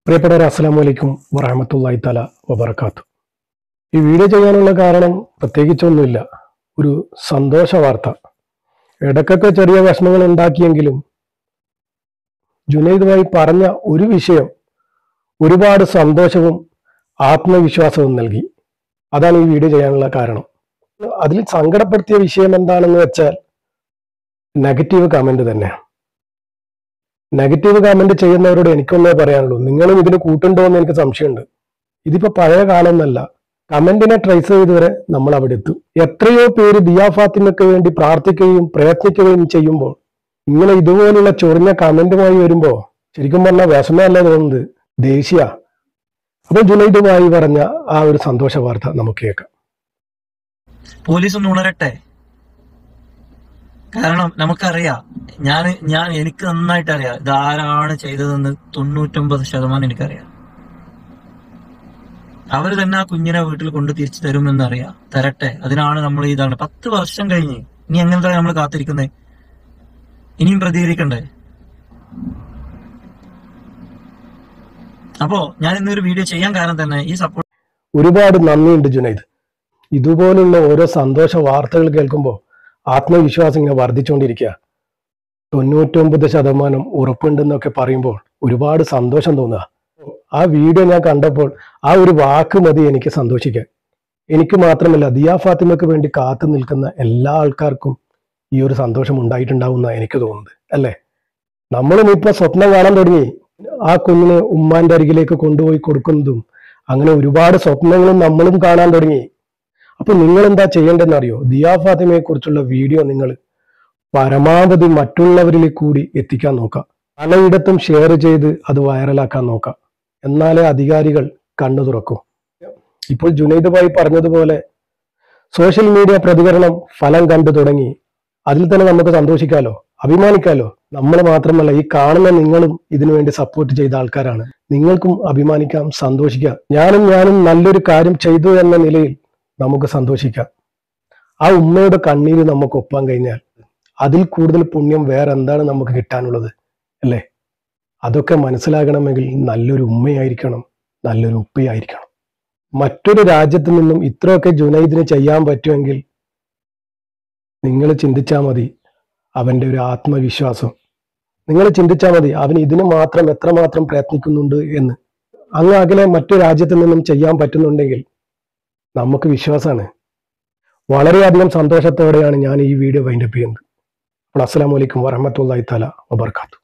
പ്രിയപ്പെട്ടവരെ, അസ്സലാമു അലൈക്കും വറഹ്മത്തുള്ളാഹി തആല വബറകാതുഹു. ഈ വീഡിയോ ചെയ്യാനുള്ള കാരണം പ്രത്യേകിച്ചൊന്നുമില്ല. ഒരു സന്തോഷ വാർത്ത. ഇടയ്ക്കൊക്കെ ചെറിയ വിഷമങ്ങൾ ഉണ്ടാക്കിയെങ്കിലും ജുനൈദ് ഭായി പറഞ്ഞ ഒരു വിഷയം ഒരുപാട് സന്തോഷവും ആത്മവിശ്വാസവും നൽകി. അതാണ് ഈ വീഡിയോ ചെയ്യാനുള്ള കാരണം. അതിൽ സങ്കടപ്പെടുത്തിയ വിഷയം എന്താണെന്ന് വെച്ചാൽ നെഗറ്റീവ് കമന്റ് തന്നെയാണ്. നെഗറ്റീവ് കമന്റ് ചെയ്യുന്നവരോട് എനിക്കൊന്നേ പറയാനുള്ളൂ, നിങ്ങളും ഇതിന് കൂട്ടുണ്ടോ എന്ന് എനിക്ക് സംശയമുണ്ട്. ഇതിപ്പോ പഴയ കാലം എന്നല്ല, കമന്റിനെ ട്രേസ് ചെയ്തുവരെ നമ്മൾ അവിടെ എത്തും. എത്രയോ പേര് ദിയാ ഫാത്തിമയ്ക്ക് വേണ്ടി പ്രാർത്ഥിക്കുകയും പ്രയത്നിക്കുകയും ചെയ്യുമ്പോൾ ഇങ്ങനെ ഇതുപോലുള്ള ചൊറിഞ്ഞ കമന്റുമായി വരുമ്പോ ശരിക്കും പറഞ്ഞാൽ വിഷമമല്ല തോന്നുന്നത്, ദേഷ്യ. അപ്പൊ ജുനൈദ് ഭായി പറഞ്ഞ ആ ഒരു സന്തോഷ വാർത്ത നമുക്ക് കേൾക്കാം. പോലീസ് ഒന്ന് ഉണരട്ടെ. കാരണം നമുക്കറിയാം, എനിക്ക് നന്നായിട്ട് അറിയാം ഇതാരാണ് ചെയ്തതെന്ന്. 99% എനിക്കറിയാം. അവർ തന്നെ ആ കുഞ്ഞിനെ വീട്ടിൽ കൊണ്ട് തിരിച്ചു തരുമെന്നറിയാം. തരട്ടെ, അതിനാണ് നമ്മൾ ഇതാണ്. 10 വർഷം കഴിഞ്ഞ് ഇനി എങ്ങനത്തെ നമ്മൾ കാത്തിരിക്കുന്നത്? ഇനിയും പ്രതികരിക്കണ്ടേ? അപ്പോ ഞാൻ ഇന്നൊരു വീഡിയോ ചെയ്യാൻ കാരണം തന്നെ ഈ സപ്പോർട്ട്. ഒരുപാട് നന്ദിയുണ്ട് ജുനൈദ്. ഇതുപോലുള്ള ഓരോ സന്തോഷ വാർത്തകൾ കേൾക്കുമ്പോൾ ആത്മവിശ്വാസം ഇങ്ങനെ വർദ്ധിച്ചുകൊണ്ടിരിക്കുക. 99% ഉറപ്പുണ്ടെന്നൊക്കെ പറയുമ്പോൾ ഒരുപാട് സന്തോഷം തോന്നുക. ആ വീഡിയോ ഞാൻ കണ്ടപ്പോൾ ആ ഒരു വാക്ക് മതി എനിക്ക് സന്തോഷിക്കാൻ. എനിക്ക് മാത്രമല്ല, ദിയാ ഫാത്തിമയ്ക്ക് വേണ്ടി കാത്തു നിൽക്കുന്ന എല്ലാ ആൾക്കാർക്കും ഈ ഒരു സന്തോഷം ഉണ്ടായിട്ടുണ്ടാവുന്ന എനിക്ക് തോന്നുന്നത്, അല്ലേ? നമ്മളും ഇപ്പൊ സ്വപ്നം കാണാൻ തുടങ്ങി, ആ കുഞ്ഞിനെ ഉമ്മാന്റെ അരികിലേക്ക് കൊണ്ടുപോയി കൊടുക്കുന്നതും. അങ്ങനെ ഒരുപാട് സ്വപ്നങ്ങളും നമ്മളും കാണാൻ തുടങ്ങി. അപ്പൊ നിങ്ങൾ എന്താ ചെയ്യേണ്ടതെന്ന് അറിയോ? ദിയാ ഫാത്തിമയെ കുറിച്ചുള്ള വീഡിയോ നിങ്ങൾ പരമാവധി മറ്റുള്ളവരിലേക്ക് കൂടി എത്തിക്കാൻ നോക്കാം. പലയിടത്തും ഷെയർ ചെയ്ത് അത് വൈറലാക്കാൻ നോക്കാം. എന്നാലേ അധികാരികൾ കണ്ണു തുറക്കൂ. ഇപ്പോൾ ജുനൈദ് ഭായി പറഞ്ഞതുപോലെ സോഷ്യൽ മീഡിയ പ്രതികരണം ഫലം കണ്ടു തുടങ്ങി. അതിൽ തന്നെ നമുക്ക് സന്തോഷിക്കാലോ, അഭിമാനിക്കാലോ. നമ്മൾ മാത്രമല്ല, ഈ കാണുന്ന നിങ്ങളും ഇതിനുവേണ്ടി സപ്പോർട്ട് ചെയ്ത ആൾക്കാരാണ്. നിങ്ങൾക്കും അഭിമാനിക്കാം, സന്തോഷിക്കാം. ഞാനും നല്ലൊരു കാര്യം ചെയ്തു എന്ന നിലയിൽ നമുക്ക് സന്തോഷിക്കാം. ആ ഉമ്മയുടെ കണ്ണീര് നമുക്ക് ഒപ്പാൻ കഴിഞ്ഞാൽ അതിൽ കൂടുതൽ പുണ്യം വേറെ എന്താണ് നമുക്ക് കിട്ടാനുള്ളത്, അല്ലേ? അതൊക്കെ മനസ്സിലാകണമെങ്കിൽ നല്ലൊരു ഉമ്മയായിരിക്കണം, നല്ലൊരു ഉപ്പയായിരിക്കണം. മറ്റൊരു രാജ്യത്ത് നിന്നും ഇത്രയൊക്കെ ജുനൈദിന് ചെയ്യാൻ പറ്റുമെങ്കിൽ നിങ്ങൾ ചിന്തിച്ചാൽ മതി അവന്റെ ഒരു ആത്മവിശ്വാസം. നിങ്ങൾ ചിന്തിച്ചാൽ മതി അവൻ ഇതിന് മാത്രം എത്രമാത്രം പ്രയത്നിക്കുന്നുണ്ട് എന്ന്. അങ്ങ് അകലെ മറ്റു രാജ്യത്ത് നിന്നും ചെയ്യാൻ പറ്റുന്നുണ്ടെങ്കിൽ നമുക്ക് വിശ്വാസമാണ്. വളരെയധികം സന്തോഷത്തോടെയാണ് ഞാൻ ഈ വീഡിയോ വൈൻഡപ്പ് ചെയ്യുന്നത്. അപ്പോൾ അസ്സലാമു അലൈക്കും വറഹ്മത്തുള്ളാഹി തആല വബറകാതുഹു.